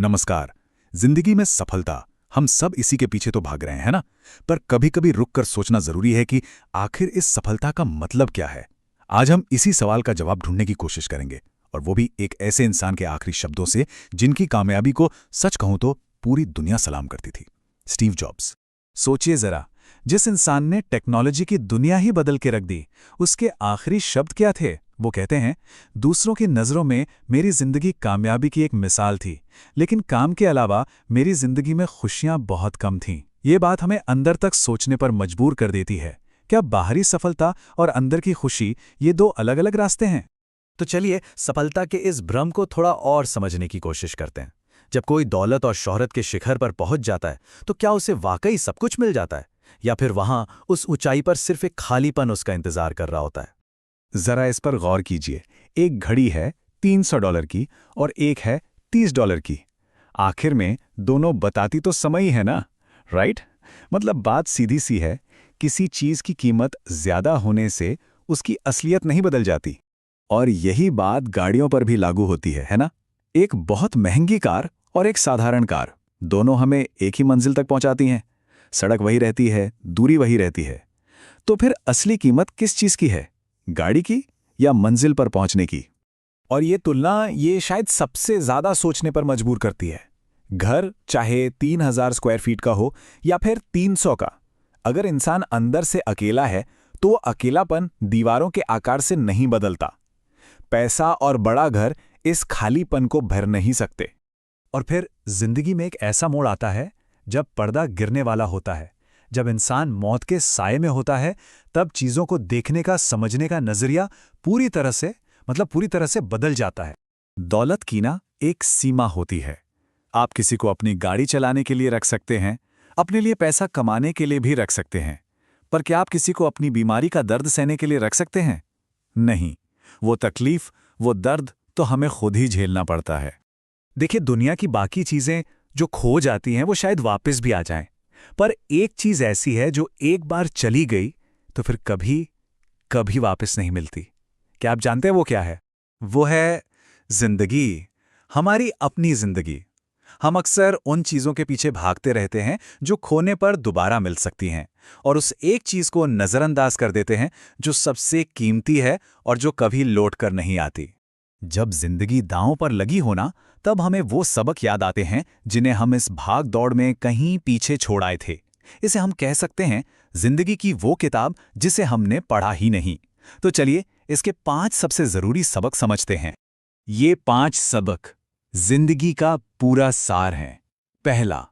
नमस्कार। जिंदगी में सफलता, हम सब इसी के पीछे तो भाग रहे हैं, है ना? पर कभी-कभी रुक कर सोचना जरूरी है कि आखिर इस सफलता का मतलब क्या है। आज हम इसी सवाल का जवाब ढूंढने की कोशिश करेंगे, और वो भी एक ऐसे इंसान के आखिरी शब्दों से जिनकी कामयाबी को सच कहूं तो पूरी दुनिया सलाम करती थी। Steve jobs. सोचिए जरा, जिस इंसान ने टेक्नोलॉजी की दुनिया ही बदल के रख दी, उसके आखिरी शब्द क्या थे? वो कहते हैं, दूसरों की नज़रों में मेरी जिंदगी कामयाबी की एक मिसाल थी, लेकिन काम के अलावा मेरी जिंदगी में खुशियां बहुत कम थीं। ये बात हमें अंदर तक सोचने पर मजबूर कर देती है। क्या बाहरी सफलता और अंदर की खुशी ये दो अलग-अलग रास्ते हैं? तो चलिए सफलता के इस भ्रम को थोड़ा और समझने की कोशिश करते हैं। जब कोई दौलत और शोहरत के शिखर पर पहुंच जाता है, तो क्या उसे वाकई सब कुछ मिल जाता है, या फिर वहां उस ऊंचाई पर सिर्फ एक खालीपन उसका इंतजार कर रहा होता है? जरा इस पर गौर कीजिए। एक घड़ी है $300 की और एक है $30 की। आखिर में दोनों बताती तो समय ही है ना, राइट? मतलब बात सीधी सी है, किसी चीज की कीमत ज्यादा होने से उसकी असलियत नहीं बदल जाती। और यही बात गाड़ियों पर भी लागू होती है ना? एक बहुत महंगी कार और एक साधारण कार, दोनों हमें एक ही मंजिल तक पहुंचाती हैं। सड़क वही रहती है, दूरी वही रहती है। तो फिर असली कीमत किस चीज की है? गाड़ी की या मंजिल पर पहुंचने की? और ये तुलना ये शायद सबसे ज्यादा सोचने पर मजबूर करती है। घर चाहे 3000 स्क्वायर फीट का हो या फिर 300 का, अगर इंसान अंदर से अकेला है तो वो अकेलापन दीवारों के आकार से नहीं बदलता। पैसा और बड़ा घर इस खालीपन को भर नहीं सकते। और फिर जिंदगी में एक ऐसा मोड़ आता है जब पर्दा गिरने वाला होता है, जब इंसान मौत के साए में होता है, तब चीजों को देखने का, समझने का नजरिया पूरी तरह से बदल जाता है। दौलत की ना एक सीमा होती है। आप किसी को अपनी गाड़ी चलाने के लिए रख सकते हैं, अपने लिए पैसा कमाने के लिए भी रख सकते हैं, पर क्या आप किसी को अपनी बीमारी का दर्द सहने के लिए रख सकते हैं? नहीं। वो तकलीफ, वो दर्द तो हमें खुद ही झेलना पड़ता है। देखिए, दुनिया की बाकी चीजें जो खो जाती हैं वो शायद वापस भी आ जाएं, पर एक चीज ऐसी है जो एक बार चली गई तो फिर कभी कभी वापस नहीं मिलती। क्या आप जानते हैं वो क्या है? वो है जिंदगी, हमारी अपनी जिंदगी। हम अक्सर उन चीजों के पीछे भागते रहते हैं जो खोने पर दोबारा मिल सकती हैं, और उस एक चीज को नजरअंदाज कर देते हैं जो सबसे कीमती है और जो कभी लौट कर नहीं आती। जब जिंदगी दांव पर लगी होना, तब हमें वो सबक याद आते हैं जिन्हें हम इस भाग दौड़ में कहीं पीछे छोड़ आए थे। इसे हम कह सकते हैं जिंदगी की वो किताब जिसे हमने पढ़ा ही नहीं। तो चलिए इसके 5 सबसे जरूरी सबक समझते हैं। ये 5 सबक जिंदगी का पूरा सार हैं। पहला,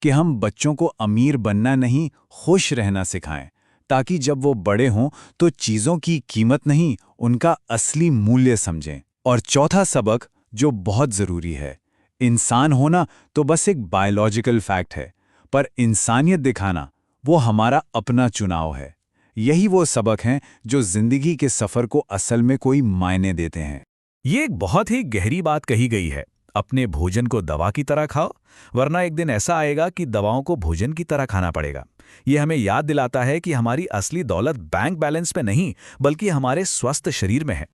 कि हम बच्चों को अमीर बनना नहीं, खुश रहना सिखाएं, ताकि जब वो बड़े हों तो चीज़ों की कीमत नहीं, उनका असली मूल्य समझें। और चौथा सबक, जो बहुत ज़रूरी है, इंसान होना तो बस एक बायोलॉजिकल फैक्ट है, पर इंसानियत दिखाना वो हमारा अपना चुनाव है। यही वो सबक हैं जो जिंदगी के सफ़र को असल में कोई मायने देते हैं। ये एक बहुत ही गहरी बात कही गई है। अपने भोजन को दवा की तरह खाओ, वरना एक दिन ऐसा आएगा कि दवाओं को भोजन की तरह खाना पड़ेगा। ये हमें याद दिलाता है कि हमारी असली दौलत बैंक बैलेंस पे नहीं, बल्कि हमारे स्वस्थ शरीर में है।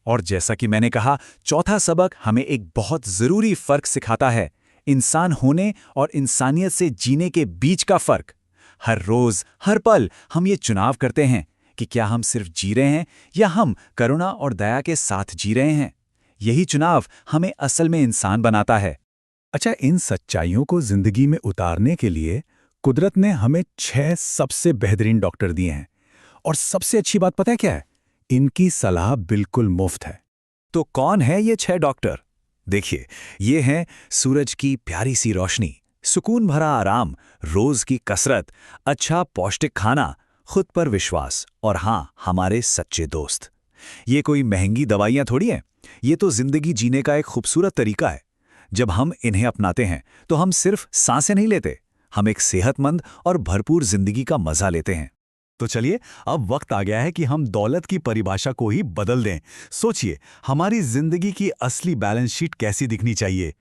और जैसा कि मैंने कहा, चौथा सबक हमें एक बहुत जरूरी फर्क सिखाता है, इंसान होने और इंसानियत से जीने के बीच का फर्क। हर रोज, हर पल हम ये चुनाव करते हैं कि क्या हम सिर्फ जी रहे हैं या हम करुणा और दया के साथ जी रहे हैं। यही चुनाव हमें असल में इंसान बनाता है। अच्छा, इन सच्चाइयों को जिंदगी में उतारने के लिए कुदरत ने हमें 6 सबसे बेहतरीन डॉक्टर दिए हैं। और सबसे अच्छी बात पता है क्या है? इनकी सलाह बिल्कुल मुफ्त है। तो कौन है ये 6 डॉक्टर? देखिए, ये हैं सूरज की प्यारी सी रोशनी, सुकून भरा आराम, रोज की कसरत, अच्छा पौष्टिक खाना, खुद पर विश्वास और हाँ, हमारे सच्चे दोस्त। ये कोई महंगी दवाइयाँ थोड़ी हैं, ये तो जिंदगी जीने का एक खूबसूरत तरीका है। जब हम इन्हें अपनाते हैं तो हम सिर्फ सांसें नहीं लेते, हम एक सेहतमंद और भरपूर जिंदगी का मजा लेते हैं। तो चलिए, अब वक्त आ गया है कि हम दौलत की परिभाषा को ही बदल दें। सोचिए, हमारी जिंदगी की असली बैलेंस शीट कैसी दिखनी चाहिए?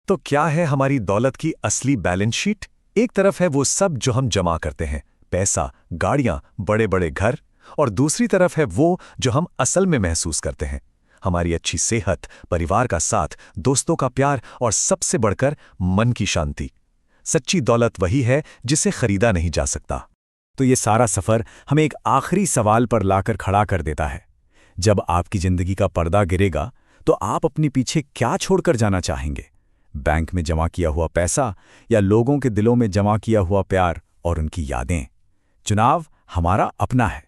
तो क्या है हमारी दौलत की असली बैलेंस शीट? एक तरफ है वो सब जो हम जमा करते हैं, पैसा, गाड़ियां, बड़े बड़े घर, और दूसरी तरफ है वो जो हम असल में महसूस करते हैं, हमारी अच्छी सेहत, परिवार का साथ, दोस्तों का प्यार और सबसे बढ़कर मन की शांति। सच्ची दौलत वही है जिसे खरीदा नहीं जा सकता। तो ये सारा सफ़र हमें एक आखिरी सवाल पर लाकर खड़ा कर देता है। जब आपकी ज़िंदगी का पर्दा गिरेगा तो आप अपने पीछे क्या छोड़कर जाना चाहेंगे? बैंक में जमा किया हुआ पैसा या लोगों के दिलों में जमा किया हुआ प्यार और उनकी यादें? चुनाव हमारा अपना है।